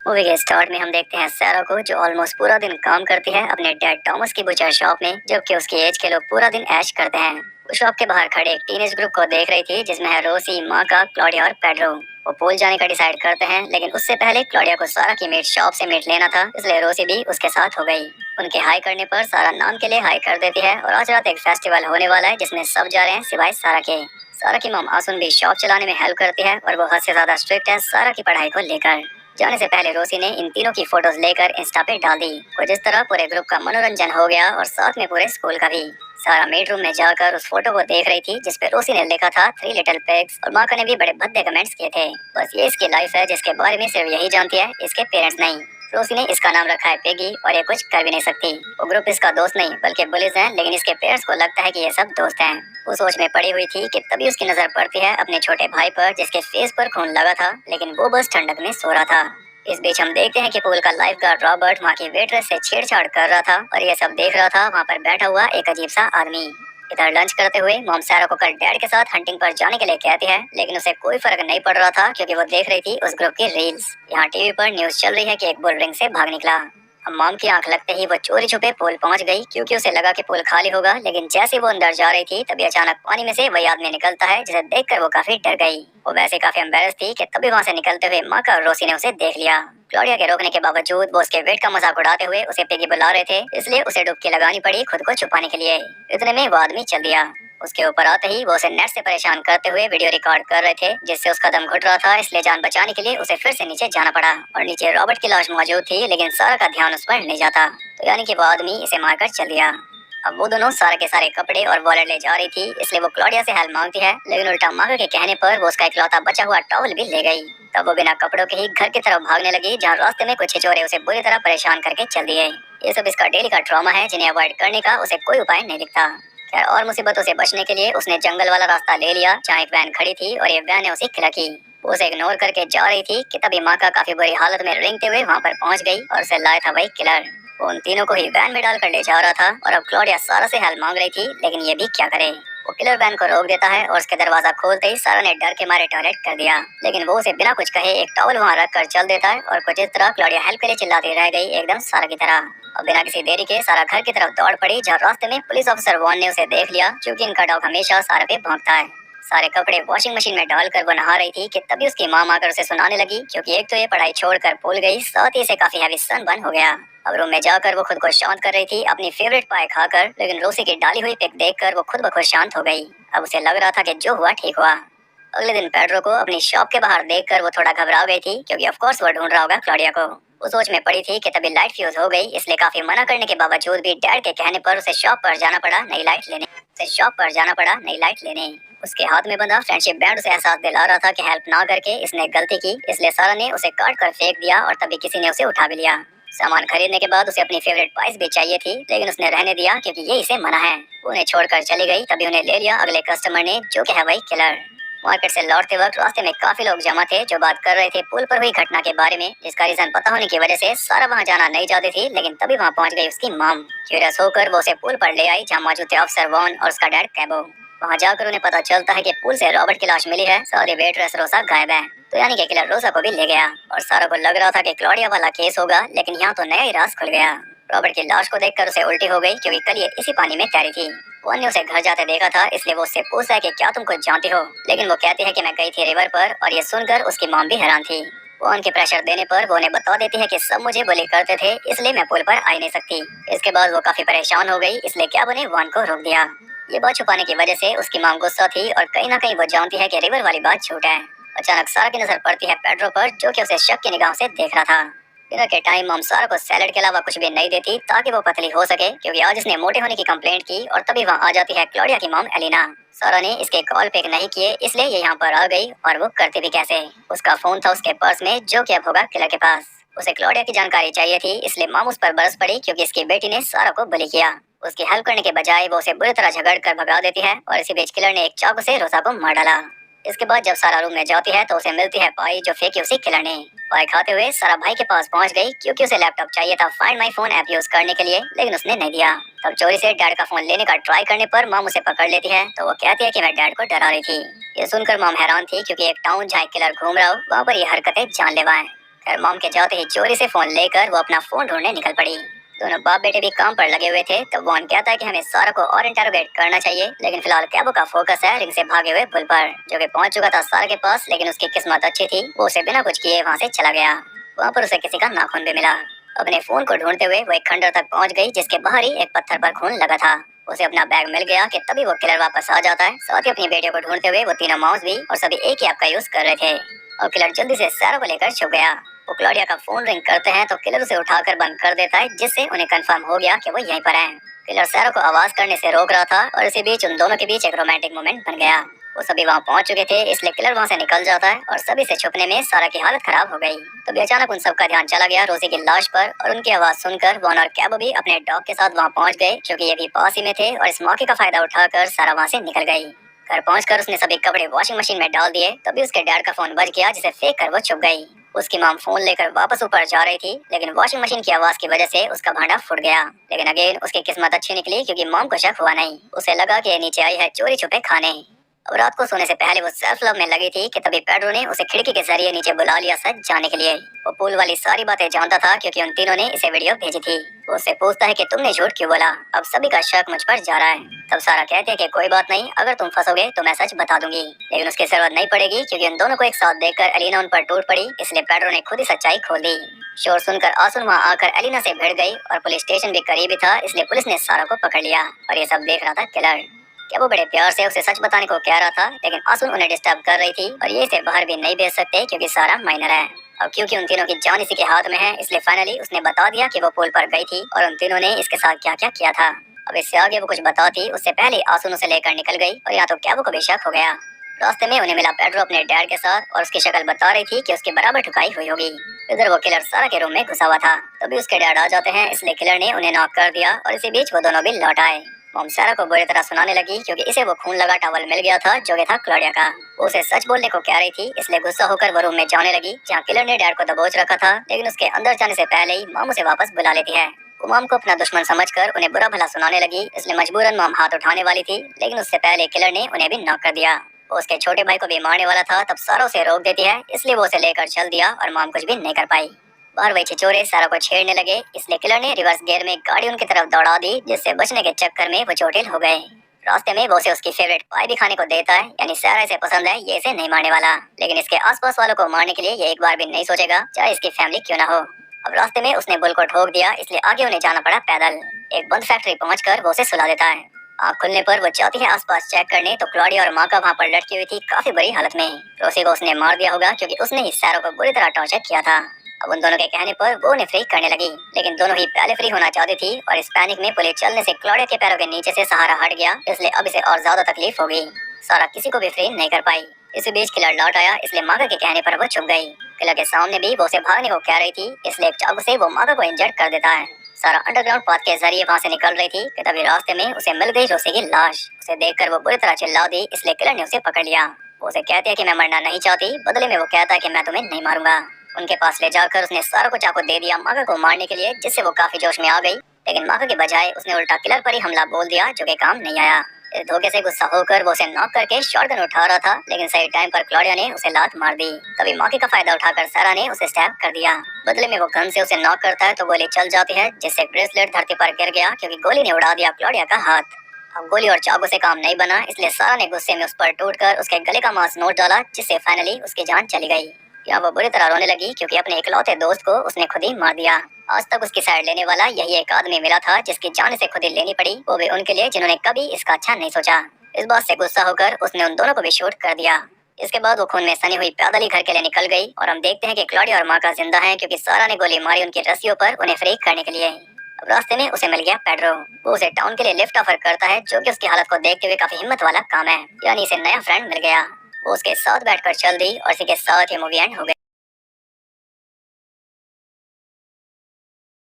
Movie के start में हम देखते हैं सैरा को, जो ऑलमोस्ट पूरा दिन काम करती है अपने डैड टॉमस की बुचर शॉप में, जबकि उसकी एज के लोग पूरा दिन ऐश करते हैं। वो शॉप के बाहर खड़े एक टीनेज ग्रुप को देख रही थी, जिसमें है रोसी, माका, क्लॉडिया और पेड्रो। वो पूल जाने का डिसाइड करते हैं, लेकिन उससे पहले क्लॉडिया को सारा की मीट शॉप से मीट लेना था, इसलिए रोसी भी उसके साथ हो गई। उनके हाई करने पर सारा नाम के लिए हाई कर देती है और आज रात एक फेस्टिवल होने वाला है जिसमें सब जा रहे हैं सिवाय सारा के। सारा की मॉम आसुन भी शॉप चलाने में हेल्प करती है और वो हद से ज्यादा स्ट्रिक्ट है सारा की पढ़ाई को लेकर। जाने से पहले रोसी ने इन तीनों की फोटोज लेकर इंस्टा पे डाल दी। कुछ इस तरह पूरे ग्रुप का मनोरंजन हो गया और साथ में पूरे स्कूल का भी। सारा मेड रूम में जाकर उस फोटो को देख रही थी जिसपे रोसी ने लिखा था 3 लिटिल पिग्स, और माका ने भी बड़े भद्दे कमेंट्स किए थे। बस ये इसकी लाइफ है जिसके बारे में सिर्फ यही जानती है, इसके पेरेंट्स नहीं। रोसी ने इसका नाम रखा है पिगी और ये कुछ कर भी नहीं सकती। वो ग्रुप इसका दोस्त नहीं बल्कि बुलिस है, लेकिन इसके पेरेंट्स को लगता है कि ये सब दोस्त हैं। वो सोच में पड़ी हुई थी कि तभी उसकी नजर पड़ती है अपने छोटे भाई पर, जिसके फेस पर खून लगा था, लेकिन वो बस ठंडक में सो रहा था। इस बीच हम देखते हैं कि पूल का लाइफ गार्ड रॉबर्ट वहाँ की वेटरेस से छेड़छाड़ कर रहा था और ये सब देख रहा था वहाँ पर बैठा हुआ एक अजीब सा आदमी। इधर लंच करते हुए मॉम सारा को कल डैड के साथ हंटिंग पर जाने के लिए कहती है, लेकिन उसे कोई फर्क नहीं पड़ रहा था क्योंकि वो देख रही थी उस ग्रुप की रील्स। यहाँ टीवी पर न्यूज चल रही है कि एक बुल रिंग से भाग निकला। अब मॉम की आंख लगते ही वो चोरी छुपे पूल पहुंच गई, क्योंकि उसे लगा कि पूल खाली होगा, लेकिन जैसे वो अंदर जा रही थी तभी अचानक पानी में से वही आदमी निकलता है, जिसे देखकर वो काफी डर गई। वो वैसे काफी एम्बेरस थी कि तभी वहाँ से निकलते हुए माका और रोसी ने उसे देख लिया। क्लॉडिया के रोकने के बावजूद वो उसके वेट का मजाक उड़ाते हुए उसे पिगी बुला रहे थे, इसलिए उसे डुबकी लगानी पड़ी खुद को छुपाने के लिए। इतने में वो आदमी चल दिया। उसके ऊपर आते ही वो उसे नेट से परेशान करते हुए वीडियो रिकॉर्ड कर रहे थे, जिससे उसका दम घुट रहा था, इसलिए जान बचाने के लिए उसे फिर से नीचे जाना पड़ा। और नीचे रॉबर्ट की लाश मौजूद थी, लेकिन सारा का ध्यान उस पर नहीं जाता, तो यानी कि वो आदमी इसे मारकर चल दिया। अब वो दोनों सारा के सारे कपड़े और वॉलेट ले जा रही थी, इसलिए वो क्लॉडिया से हेल्प मांगती है, लेकिन उल्टा मांगा के कहने पर वो उसका इकलौता बचा हुआ टॉवल भी ले गई। तब वो बिना कपड़ों के ही घर की तरफ भागने लगी, जहाँ रास्ते में कुछ छिछोरे उसे बुरी तरह परेशान करके चल दिए। ये सब इसका डेली का ट्रॉमा है, जिन्हें अवॉइड करने का उसे कोई उपाय नहीं दिखता। खैर, और मुसीबतों से बचने के लिए उसने जंगल वाला रास्ता ले लिया, जहाँ एक वैन खड़ी थी और ये वैन ने उसे किला की। वो उसे इग्नोर करके जा रही थी कि तभी माका काफी बुरी हालत में रेंगते हुए वहाँ पर पहुँच गई और उसे लाया था वही किलर। वो उन तीनों को ही वैन में डालकर ले जा रहा था और अब क्लॉडिया सारा से हेल्प मांग रही थी, लेकिन ये भी क्या करे। वो किलर वैन को रोक देता है और उसके दरवाजा खोलते ही सारा ने डर के मारे टॉयलेट कर दिया, लेकिन वो उसे बिना कुछ कहे एक टॉवल वहाँ रख कर चल देता है और कुछ इस तरह क्लॉडिया हेल्प के लिए चिल्लाती रह गई, एकदम सारा की तरह। और बिना किसी देरी के सारा घर की तरफ दौड़ पड़ी, जहाँ रास्ते में पुलिस ऑफिसर वॉन ने उसे देख लिया, क्योंकि इनका डॉग हमेशा सारा पे भौंकता है। सारे कपड़े वॉशिंग मशीन में डालकर वो नहा रही थी कि तभी उसकी माँ आकर उसे सुनाने लगी, क्योंकि एक तो ये पढ़ाई छोड़कर भूल गई, साथ ही इसे काफी हैवी सनबर्न हो गया। अब रूम में जाकर वो खुद को शांत कर रही थी अपनी फेवरेट पाई खाकर, लेकिन रोसी की डाली हुई पिक देखकर वो खुद ब खुद शांत हो गई। अब उसे लग रहा था कि जो हुआ ठीक हुआ। अगले दिन पेड्रो को अपनी शॉप के बाहर देखकर वो थोड़ा घबरा गई थी, क्योंकि ऑफ कोर्स वो ढूंढ रहा होगा क्लॉडिया को। वो सोच में पड़ी थी कि तभी लाइट फ्यूज हो गई, इसलिए काफी मना करने के बावजूद भी डैड के कहने पर उसे शॉप पर जाना पड़ा नई लाइट लेने। उसके हाथ में बंधा फ्रेंडशिप बैंड उसे एहसास दिला रहा था कि हेल्प ना करके इसने गलती की, इसलिए सारा ने उसे काट कर फेंक दिया और तभी किसी ने उसे उठा भी लिया। सामान खरीदने के बाद उसे अपनी फेवरेट पाइस भी चाहिए थी, लेकिन उसने रहने दिया क्योंकि ये इसे मना है। उन्हें छोड़कर चली गई, तभी उन्हें ले लिया अगले कस्टमर ने, जो कि है वही किलर। मार्केट से लौटते वक्त रास्ते में काफी लोग जमा थे, जो बात कर रहे थे पुल पर हुई घटना के बारे में, जिसका रीजन पता होने की वजह से सारा वहां जाना नहीं चाहती थी, लेकिन तभी वहां पहुंच गई उसकी मॉम। क्यूरियस होकर वो उसे पुल पर ले आई, जहाँ मौजूद थे ऑफिसर वॉन और उसका डैड कैबो। वहाँ जाकर उन्हें पता चलता है कि पुल से रॉबर्ट की लाश मिली है, सारी वेटरेस रोसा गायब है, तो यानी कि किलर रोसा को भी ले गया। और सारा को लग रहा था कि क्लॉडिया वाला केस होगा, लेकिन यहाँ तो नया ही राज खुल गया। रॉबर्ट की लाश को देखकर उसे उल्टी हो गई, क्योंकि कल ये इसी पानी में तैरी थी। वॉन ने उसे घर जाते देखा था, इसलिए वो उससे पूछा है कि क्या तुम कुछ जानती हो, लेकिन वो कहती है कि मैं गई थी रिवर पर, और ये सुनकर उसकी मॉम भी हैरान थी। वो उनके प्रेशर देने पर वो उन्हें बता देती है कि सब मुझे बुली करते थे, इसलिए मैं पुल पर आ नहीं सकती। इसके बाद वो काफी परेशान हो गई, इसलिए कैब ने वॉन को रोक दिया। ये बात छुपाने की वजह से उसकी मॉम गुस्सा थी, और कहीं ना कहीं वो जानती है कि रिवर वाली बात झूठ है। अचानक सारा की नजर पड़ती है पेड्रो पर, जो कि उसे शक की निगाह से देख रहा था। डिनर के टाइम मॉम सारा को सैलेड के अलावा कुछ भी नहीं देती, ताकि वो पतली हो सके, क्योंकि आज इसने मोटे होने की कंप्लेंट की, और तभी वहाँ आ जाती है क्लॉडिया की मॉम एलिना। सारा ने इसके कॉल पिक नहीं किए, इसलिए ये यहाँ पर आ गई, और वो करती भी कैसे। उसका फोन था उसके पर्स में, जो कि अब होगा किलर के पास। उसे क्लॉडिया की जानकारी चाहिए थी, इसलिए मॉम उस पर बरस पड़ी, क्योंकि इसकी बेटी ने सारा को बुली किया। उसकी हेल्प करने के बजाय वो उसे बुरी तरह झगड़ कर भगा देती है, और इसी बीच किलर ने एक चाकू से रोसा को मार डाला। इसके बाद जब सारा रूम में जाती है तो उसे मिलती है पाई, जो फेंकी उसी किलर ने। पाई खाते हुए सारा भाई के पास पहुंच गई, क्योंकि उसे लैपटॉप चाहिए था find my phone app use करने के लिए, लेकिन उसने नहीं दिया। तब चोरी से डैड का फोन लेने का ट्राई करने पर मॉम उसे पकड़ लेती है, तो वो कहती है कि मैं डैड को डरा रही थी। ये सुनकर मॉम हैरान थी, क्योंकि एक टाउन जहाँ किलर घूम रहा हो, वहाँ पर ये हरकतें जानलेवा है। घर मॉम के जाते ही चोरी से फोन लेकर वो अपना फोन ढूंढने निकल पड़ी। दोनों बाप बेटे भी काम पर लगे हुए थे तब वॉन कहता है कि हमें सारा को और इंटेरोगेट करना चाहिए, लेकिन फिलहाल कैबो का फोकस है रिंग से भागे हुए बुल पर, जो कि पहुंच चुका था सारा के पास। लेकिन उसकी किस्मत अच्छी थी, वो उसे बिना कुछ किए वहां से चला गया। वहाँ पर उसे किसी का नाखून भी मिला। अपने फोन को ढूंढते हुए वो एक खंडर तक पहुंच गई जिसके बाहर ही एक पत्थर पर खून लगा था। उसे अपना बैग मिल गया कि तभी वो किलर वापस आ जाता है। साथ ही अपनी बेटियों को ढूंढते हुए वो तीनों माउस भी और सभी एक ही ऐप का यूज कर रहे थे और किलर जल्दी से सारा को लेकर छुप गया। वो क्लॉडिया का फोन रिंग करते हैं तो किलर उसे उठाकर बंद कर देता है, जिससे उन्हें कंफर्म हो गया कि वो यहीं पर है। किलर सारा को आवाज करने से रोक रहा था और इसी बीच उन दोनों के बीच एक रोमांटिक मोमेंट बन गया। वो सभी वहाँ पहुंच चुके थे, इसलिए किलर वहाँ से निकल जाता है और सभी से छुपने में सारा की हालत खराब हो गई। तभी अचानक उन सबका ध्यान चला गया रोजी की लाश पर और उनकी आवाज सुनकर वॉन और कैबो भी अपने डॉग के साथ वहाँ पहुंच गए, क्योंकि ये भी पास ही में थे। और इस मौके का फायदा उठाकर सारा वहाँ से निकल गई। घर पहुंचकर उसने सभी कपड़े वॉशिंग मशीन में डाल दिए। तभी उसके डैड का फोन बज गया, जिसे फेंक कर वो छुप गई। उसकी माम फोन लेकर वापस ऊपर जा रही थी, लेकिन वॉशिंग मशीन की आवाज की वजह से उसका भांडा फूट गया। लेकिन अगेन उसकी किस्मत अच्छी निकली, क्योंकि मॉम को शक हुआ नहीं। उसे लगा कि ये नीचे आई है चोरी छुपे खाने। अब रात को सोने से पहले वो सेल्फ लव में लगी थी कि तभी पेड्रो ने उसे खिड़की के जरिए नीचे बुला लिया सच जाने के लिए। वो पूल वाली सारी बातें जानता था, क्योंकि उन तीनों ने इसे वीडियो भेजी थी। वो उससे पूछता है कि तुमने झूठ क्यों बोला। अब सभी का शक मुझ पर जा रहा है। तब सारा कहती है कि कोई बात नहीं, अगर तुम फंसोगे तो मैं सच बता दूंगी, लेकिन उसकी जरूरत नहीं पड़ेगी, क्योंकि उन दोनों को एक साथ देखकर एलिना उन पर टूट पड़ी। इसलिए पेड्रो ने खुद ही सच्चाई खोल दी। शोर सुनकर आसुन वहाँ आकर एलिना से भिड़ गई और पुलिस स्टेशन भी करीब ही था, इसलिए पुलिस ने सारा को पकड़ लिया। और ये सब देख रहा था किलर। क्या वो बड़े प्यार से उसे सच बताने को कह रहा था, लेकिन आसुन उन्हें डिस्टर्ब कर रही थी और ये इसे बाहर भी नहीं भेज सकते, क्योंकि सारा माइनर है। अब क्योंकि उन तीनों की जान इसी के हाथ में है, इसलिए फाइनली उसने बता दिया कि वो पुल पर गई थी और उन तीनों ने इसके साथ क्या क्या किया था। अब इससे आगे वो कुछ बताती उससे पहले आसुन उसे लेकर निकल गई और यहाँ तो क्या वो को भी शक हो गया। रास्ते में उन्हें मिला पेड्रो अपने डैड के साथ और उसकी शक्ल बता रही थी कि उसके बराबर ठुकाई हुई होगी। इधर वो किलर सारा के रूम में घुसा हुआ था। तभी उसके डैड आ जाते हैं, इसलिए किलर ने उन्हें नॉक कर दिया और इसी बीच वो दोनों भी लौट आए। मॉम सारा को बुरी तरह सुनाने लगी, क्योंकि इसे वो खून लगा टॉवल मिल गया था जो कि था क्लॉडिया का। वो उसे सच बोलने को कह रही थी, इसलिए गुस्सा होकर वो रूम में जाने लगी जहाँ किलर ने डैड को दबोच रखा था। लेकिन उसके अंदर जाने से पहले ही मॉम उसे वापस बुला लेती है। वो मॉम को अपना दुश्मन समझकर उन्हें बुरा भला सुनाने लगी, इसलिए मजबूरन मॉम हाथ उठाने वाली थी, लेकिन उससे पहले किलर ने उन्हें भी नॉक कर दिया। वो उसके छोटे भाई को भी मारने वाला था, तब सारा उसे रोक देती है, इसलिए वो उसे लेकर चल दिया और मॉम कुछ भी नहीं कर पाई। बाहर वही छिछोरे सारा को छेड़ने लगे, इसलिए किलर ने रिवर्स गियर में गाड़ी उनकी तरफ दौड़ा दी, जिससे बचने के चक्कर में वो चोटिल हो गए। रास्ते में वो उसे उसकी फेवरेट पाई भी खाने को देता है, यानी सारा इसे पसंद है, ये इसे नहीं मारने वाला। लेकिन इसके आसपास वालों को मारने के लिए ये एक बार भी नहीं सोचेगा, चाहे इसकी फैमिली क्यों ना हो। अब रास्ते में उसने बुल को ठोक दिया, इसलिए आगे उन्हें जाना पड़ा पैदल। एक बंद फैक्ट्री पहुंचकर वो उसे सुला देता है। आँख खुलने पर वो जाती है आसपास चेक करने, तो क्लॉडिया और माँ का वहाँ पर लटकी हुई थी काफी बुरी हालत में। रोसी को उसने मार दिया होगा, क्योंकि उसने ही सारा को बुरी तरह टॉर्चर किया था। अब उन दोनों के कहने पर वो उन्हें फ्री करने लगी, लेकिन दोनों ही पहले फ्री होना चाहती थी और इस पैनिक में पुलिस चलने से क्लॉडिया के पैरों के नीचे से सहारा हट गया, इसलिए अब इसे और ज्यादा तकलीफ होगी। सारा किसी को भी फ्री नहीं कर पाई। इसी बीच किलर लौट आया, इसलिए मागा के कहने पर वो छुप गई। किलर के सामने भी वो उसे भागने को कह रही थी, इसलिए एक चाकू से वो मागा को इंजर्ड कर देता है। सारा अंडरग्राउंड पाथ के जरिए वहाँ से निकल रही थी कि तभी रास्ते में उसे मिल गई रोसी की लाश। उसे देखकर वो बुरी तरह चिल्ला दी, इसलिए किलर ने उसे पकड़ लिया। वो उसे कहती है कि मैं मरना नहीं चाहती, बदले में वो कहता है कि मैं तुम्हें नहीं मारूंगा। उनके पास ले जाकर उसने सारा को चाकू दे दिया मागा को मारने के लिए, जिससे वो काफी जोश में आ गई। लेकिन मागा के बजाय उसने उल्टा किलर पर ही हमला बोल दिया, जो कि काम नहीं आया। इस धोखे से गुस्सा होकर वो उसे नॉक करके शॉटगन उठा रहा था, लेकिन सही टाइम पर क्लॉडिया ने उसे लात मार दी। तभी मौके का फायदा उठाकर सारा ने उसे स्टैब कर दिया। बदले में वो गन से उसे नॉक करता है तो गोली चल जाती है, जिससे ब्रेसलेट धरती पर गिर गया, क्योंकि गोली ने उड़ा दिया क्लॉडिया का हाथ। अब गोली और चाकू से काम नहीं बना, इसलिए सारा ने गुस्से में उस पर टूटकर उसके गले का मांस नोच डाला, जिससे फाइनली उसकी जान चली गई। यहाँ वो बुरी तरह रोने लगी, क्योंकि अपने इकलौते दोस्त को उसने खुद ही मार दिया। आज तक उसकी साइड लेने वाला यही एक आदमी मिला था, जिसकी जान इसे खुद ही लेनी पड़ी, वो भी उनके लिए जिन्होंने कभी इसका अच्छा नहीं सोचा। इस बात से गुस्सा होकर उसने उन दोनों को भी शूट कर दिया। इसके बाद वो खून में सनी हुई पैदल ही घर के लिए निकल गई और हम देखते हैं कि क्लॉडिया और माँ का जिंदा है, क्योंकि सारा ने गोली मारी उनकी रस्सियों पर उन्हें फ्री करने के लिए। अब रास्ते में उसे मिल गया पेड्रो। वो उसे टाउन के लिए लिफ्ट ऑफर करता है, जो कि उसकी हालत को देखते हुए काफी हिम्मत वाला काम है, यानी इसे नया फ्रेंड मिल गया। वो उसके साथ बैठकर चल दी और इसी के साथ ये मूवी एंड हो गई।